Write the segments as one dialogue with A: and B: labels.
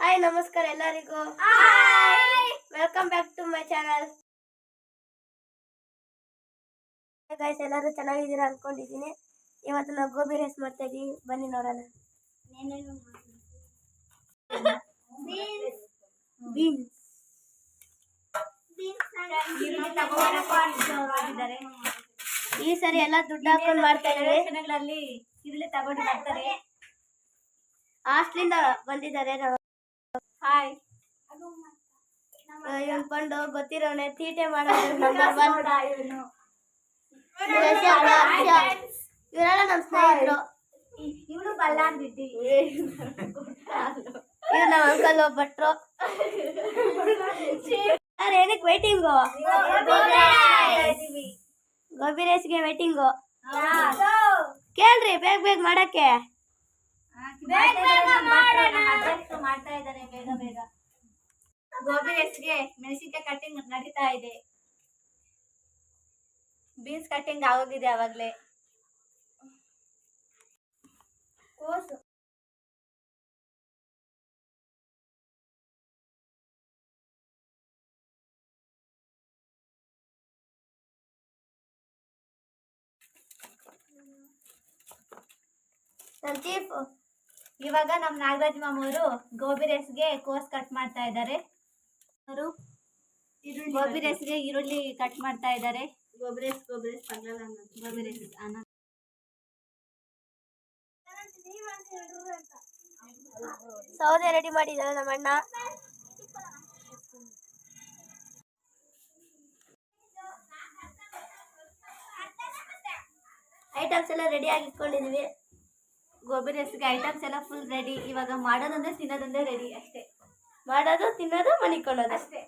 A: Hi ನಮಸ್ಕಾರ ಎಲ್ಲರಿಗೂ. Welcome back to my channel. Guys ಎಲ್ಲರೂ ಚೆನ್ನಾಗಿದ್ದೀರಾ ಅನ್ಕೊಂಡಿದ್ದೀನಿ. ಇವತ್ತು ನಾವು ಗೋಬಿ ರೈಸ್ ಮಾಡ್ತಾ ಇದೀವಿ, ಬನ್ನಿ ನೋಡೋಣ. ಈ ಸರಿ ಎಲ್ಲ ದುಡ್ಡು ಹಾಕೊಂಡು ಮಾಡ್ತಾ ಇದೀವಿ.
B: ಇದರಲ್ಲಿ ತಗೊಂಡು ಬರ್ತಾರೆ.
A: ಹಾಸ್ಟ್ಲಿಂದ ಬಂದಿದ್ದಾರೆ.
B: ಹಾಯ್
A: ಇವನ್ ಕೊಂಡು ಗೊತ್ತಿರೋನೆ ತೀಟೆ ಮಾಡೋದು ನಂಬರ್ 1. ಇವರೆಲ್ಲ ನಮ್ಮ ಸ್ನೇಹಿತರು.
B: ಇವನು ಬಲ್ಲಾಂದಿದ್ದಿ,
A: ಇವ್ರು ನಮ್ಮ ಅಂಕಲ್ ಭಟ್ರು. ಸರ್ ಏನಕ್ಕೆ ವೇಟಿಂಗು? ಗೋಬಿ ರೈಸ್ಗೆ ವೇಟಿಂಗು. ಕೇಳ್ರಿ ಬೇಗ ಬೇಗ ಮಾಡಕ್ಕೆ.
B: ಮಾಡ್ತಾ ಇದ್ದಾರೆ ಬೇಗ ಬೇಗ. ಗೋಬಿ ರೈಸ್ಗೆ ಮೆಣಸಿನಕಾಯಿ ಕಟ್ಟಿಂಗ್ ನಡೀತಾ ಇದೆ. ಬೀನ್ಸ್ ಕಟ್ಟಿಂಗ್ ಆಗೋಗಿದೆ ಅವಾಗ್ಲೇ. ಇವಾಗ ನಮ್ ನಾಗರಾಜ್ ಮಾಮೂರು ಗೋಬಿ ರೈಸ್ಗೆ ಕೋಸ್ ಕಟ್ ಮಾಡ್ತಾ ಇದ್ದಾರೆ. ಅವರು ಗೋಬಿ ರೈಸ್ಗೆ ಈರುಳ್ಳಿ ಕಟ್ ಮಾಡ್ತಾ ಇದ್ದಾರೆ. ಗೋಬಿ ರೈಸ್
A: ಸೌದೆ ರೆಡಿ ಮಾಡಿದ್ದಾರೆ ನಮ್ಮ ಅಣ್ಣ. ಐಟಮ್ಸ್ ಎಲ್ಲ ರೆಡಿ ಆಗಿ ಇಟ್ಕೊಂಡಿದೀವಿ.
B: ಗೋಬಿ ರೈಸ್ಗೆ ಐಟಮ್ಸ್ ಎಲ್ಲ ಫುಲ್ ರೆಡಿ. ಇವಾಗ ಮಾಡೋದಂದ್ರೆ ತಿನ್ನೋದಂದ್ರೆ ರೆಡಿ ಅಷ್ಟೇ.
A: ಮಾಡೋದು ತಿನ್ನೋದು ಮನಿಕೊಳ್ಳೋದು
B: ಅಷ್ಟೇ.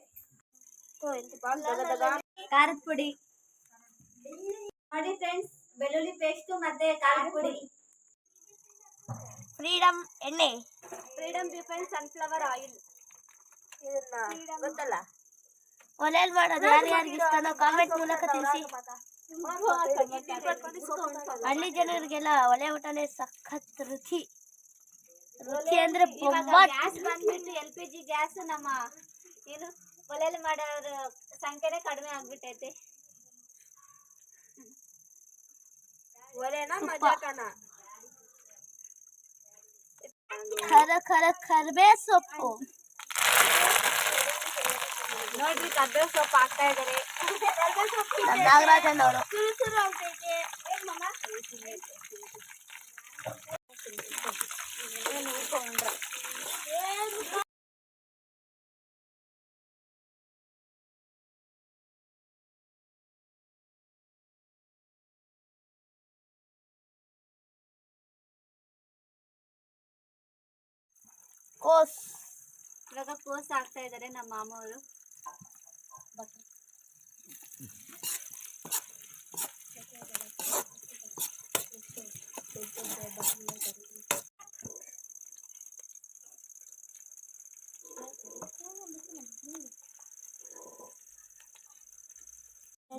B: ಖಾರದ ಪುಡಿ ನೋಡಿ ಫ್ರೆಂಡ್ಸ್, ಬೆಳ್ಳುಳ್ಳಿ ಪೇಸ್ಟ್ ಮತ್ತೆ ಖಾರದ ಪುಡಿ.
A: ಫ್ರೀಡಮ್ ಎಣ್ಣೆ,
B: ಫ್ರೀಡಮ್ ರಿಫೈನ್ ಸನ್ಫ್ಲವರ್ ಆಯಿಲ್.
A: ಗೊತ್ತಲ್ಲ, ಒಲೆಯಲ್ಲಿ ಮಾಡೋದು ಯಾರ್ಯಾರಿಗೆ ಇಷ್ಟನೋ ಕಾಮೆಂಟ್ ಮೂಲಕ ತಿಳಿಸಿ. ಹಳ್ಳಿ ಜನರಿಗೆಲ್ಲ ಒಲೆ ಊಟನೇ ಸಖತ್ ರುಚಿ. ರುಚಿ ಅಂದ್ರೆ
B: ಗ್ಯಾಸ್ ಬಂದ್ಬಿಟ್ಟು LPG ಗ್ಯಾಸ್ ನಮ್ಮ ಏನು ಒಲೆಯಲ್ಲಿ ಮಾಡೋರ ಸಂಖ್ಯೆನೇ ಕಡಿಮೆ ಆಗ್ಬಿಟ್ಟೈತೆ.
A: ಕರ್ಬೇ ಸೊಪ್ಪು
B: ನೋಡ್ರಿ, ಕರ್ಬೇ ಸೊಪ್ಪು ಹಾಕ್ತಾ ಇದಾರೆ
A: ನಾಗರಾಜನವರು. ಕೋಸ್
B: ಇವಾಗ ಕೋಸ್ ಹಾಕ್ತಾ ಇದಾರೆ ನಮ್ಮ ಮಾಮ ಅವರು.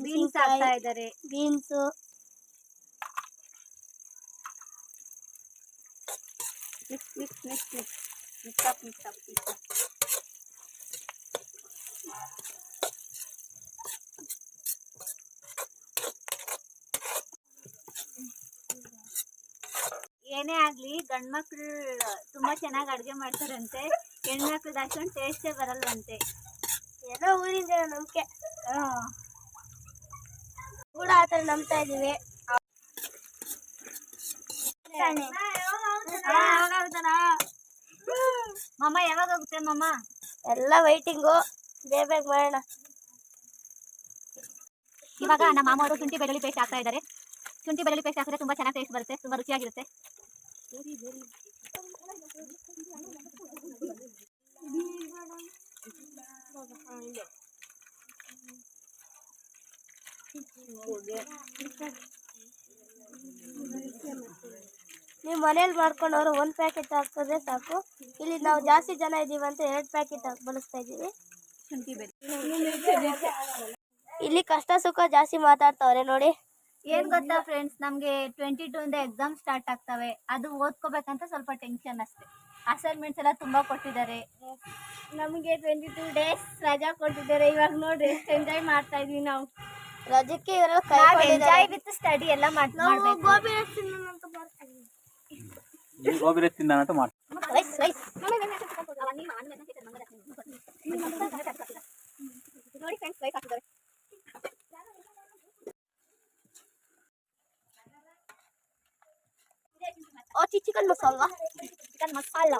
B: ಬೀನ್ಸ್ ಹಾಕ್ತಾ ಇದ್ದಾರೆ.
A: Beans
B: mix up. ಏನೇ ಆಗ್ಲಿ ಗಂಡ್ಮಕ್ಳು ತುಂಬಾ ಚೆನ್ನಾಗಿ ಅಡ್ಗೆ ಮಾಡ್ತಾರಂತೆ. ಹೆಣ್ಮಕ್ಳು ಅಷ್ಟೊಂದು ಟೇಸ್ಟೇ ಬರಲ್ವಂತೆ.
A: ಏನೋ ಊರಿಂದ ನಂಬಿಕೆ ಕೂಡ ಆತರ ನಂಬ್ತಾ ಇದೀವಿ.
B: ಮಮ್ಮ ಯಾವಾಗ ಹೋಗುತ್ತೆ ಮಮ್ಮ?
A: ಎಲ್ಲ ವೈಟಿಂಗು, ಬೇಗ ಬೇಗ ಮಾಡೋಣ.
B: ಇವಾಗ ನಮ್ಮ ಮಾಮ ಅವರು ಶುಂಠಿ ಬೆಳ್ಳುಳ್ಳಿ ಪೇಸ್ಟ್ ಹಾಕ್ತಾ ಇದ್ದಾರೆ. ಶುಂಠಿ ಬೆಳ್ಳುಳ್ಳಿ ಪೇಸ್ಟ್ ಹಾಕಿದ್ರೆ ತುಂಬಾ ಚೆನ್ನಾಗಿ ಟೇಸ್ಟ್ ಬರುತ್ತೆ, ತುಂಬಾ ರುಚಿಯಾಗಿರುತ್ತೆ.
A: ನೀವು ಮನೇಲಿ ಮಾಡ್ಕೊಂಡವ್ರು 1 ಪ್ಯಾಕೆಟ್ ಹಾಕಿದ್ರೆ ಸಾಕು. ಇಲ್ಲಿ ನಾವು ಜಾಸ್ತಿ ಜನ ಇದೀವಿ ಅಂತ 2 ಪ್ಯಾಕೆಟ್ ಬಳಸ್ತಾ ಇದೀವಿ.
B: ಶುಂಠಿ ಬೆಳ್ಳುಳ್ಳಿ
A: ಇಲ್ಲಿ ಕಷ್ಟ ಸುಖ ಜಾಸ್ತಿ ಮಾತಾಡ್ತಾವ್ರೆ ನೋಡಿ.
B: ಏನ್ ಗೊತ್ತಾ ಫ್ರೆಂಡ್ಸ್, ನಮ್ಗೆ 22 ಇಂದ ಎಕ್ಸಾಮ್ ಸ್ಟಾರ್ಟ್ ಆಗ್ತವೆ. ಅದು ಓದ್ಕೋಬೇಕಂತ ಸ್ವಲ್ಪ ಟೆನ್ಷನ್ ಅಷ್ಟೇ. ಅಸೈನ್ಮೆಂಟ್ಸ್ ಎಲ್ಲ ತುಂಬಾ ಕೊಟ್ಟಿದ್ದಾರೆ. ನಮಗೆ 22 ಡೇಸ್ ರಜಾ ಕೊಟ್ಟಿದ್ದಾರೆ. ಇವಾಗ ನೋಡ್ರಿ ಎಷ್ಟು ಎಂಜಾಯ್ ಮಾಡ್ತಾ ಇದೀವಿ ನಾವು.
A: ರಜಕ್ಕೆ
B: ಎಂಜಾಯ್ ವಿತ್ ಸ್ಟಡಿ ಎಲ್ಲ ಮಾಡ್ಬೇಕು.
A: ಗೋಬಿ ರೈಸ್ ತಿನ್ನೋಣ ಅಂತ ಬರ್ತೀವಿ.
C: ಗೋಬಿ ರೈಸ್ ತಿನ್ನೋಣ ಅಂತ ಮಾಡ್ತೀವಿ.
B: ನೋಡಿ ಫ್ರೆಂಡ್ಸ್ ಲೈಕ್ ಹಾಕಿದ್ದಾರೆ.
A: ಚಿಕನ್ ಮಸಾಲ
B: ಚಿಕನ್ ಮಸಾಲ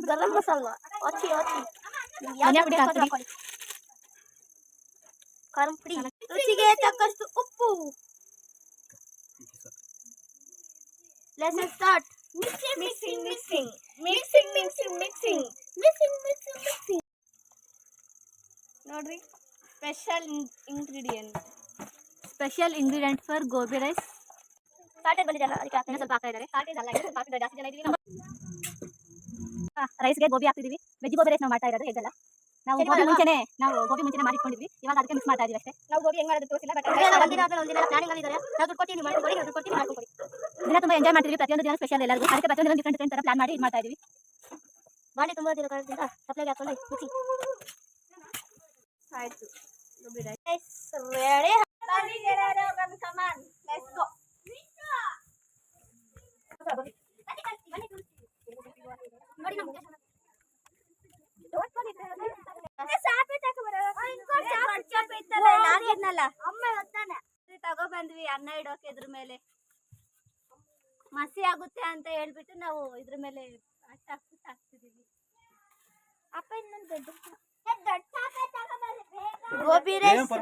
A: ಗರಂ ಮಸಾಲ ಖಾರ ಪುಡಿ ರುಚಿಗೆ ತಕ್ಕಷ್ಟು ಉಪ್ಪು. ಲೆಟ್ಸ್ ಸ್ಟಾರ್ಟ್ ಮಿಕ್ಸಿಂಗ್ ನೋಡ್ರಿ special ingredient for gobi rice. ಸಾಲ್ಟೇಜ್ ಬಂದಿದೆ ಅಲ್ಲ, ಅದಕ್ಕೆ ಸ್ವಲ್ಪ ಹಾಕ್ತಾ ಇದ್ದಾರೆ. ಸಾಲ್ಟೇಜ್ ಅಲ್ಲ, ಸ್ವಲ್ಪ ಹಾಕಿದ್ರೆ ಜಾಸ್ತಿ ಜನ ಇದೀವಿ. ರೈಸ್ಗೆ ಗೋಬಿ ಹಾಕ್ತಿದೀವಿ. ವೆಜ್ ಗೋಬಿ ರೈಸ್ ನಾವು ಮಾಡ್ತಾ ಇರೋದು ಹೇಗಲ್ಲ. ನಾವು ಗೋಬಿ ಮುಂಚೆನೆ ಮಾಡಿಟ್ಕೊಂಡಿದ್ವಿ. ಇವಾಗ ಅದಕ್ಕೆ ಮಿಕ್ಸ್ ಮಾಡ್ತಾ ಇದೀವಿ ಅಷ್ಟೇ. ನಾವು ಗೋಬಿ ಹೆಂಗ್ ಮಾಡೋದು ತೋರಿಸಿಲ್ಲ. ಬಟ್ ಒಂದಿನ ಪ್ಲಾನಿಂಗ್ ಅಲ್ಲಿ ಇದ್ದಾರೆ. ನಾವು ದುಡ್ಡು ಕೊಡ್ತೀವಿ, ಮಾಡ್ಕೊಡಿ, ದುಡ್ಡು ಕೊಡ್ತೀವಿ, ಮಾಡ್ಕೊಡಿ. ದಿನ ತುಂಬಾ ಎಂಜಾಯ್ ಮಾಡ್ತೀವಿ. ಪ್ರತಿಯೊಂದು ದಿನ ಸ್ಪೆಷಲ್ ಎಲ್ಲರಿಗೂ. ಅದಕ್ಕೆ ಪ್ರತಿಯೊಂದು ಡಿಫ್ರೆಂಟ್ ತರ ಪ್ಲಾನ್ ಮಾಡಿ ಇದು ಮಾಡ್ತಾ ಇದೀವಿ. ಮಾಡಿ ತುಂಬಾ ದಿನ ಕಾರಣದಿಂದ ಸಪ್ಲೈಗೆ ಹಾಕೊಂಡು ಮಿಕ್ಸಿ ಆಯ್ತು. Gobi rice ready. Come on let's go. ನೋಡಿ ನಮ್ಮ ತಗೋ ಬಂದ್ವಿ ಅನ್ನ ಇಡೋಕೆ. ಇದ್ರ ಮೇಲೆ ಮಸಿ ಆಗುತ್ತೆ ಅಂತ ಹೇಳ್ಬಿಟ್ಟು ನಾವು ಇದ್ರ ಮೇಲೆ ಹಾಕ್ತಿದೀವಿ. ಅಪ್ಪ ಇನ್ನೊಂದು ಗೋಬಿ ರೈಸ್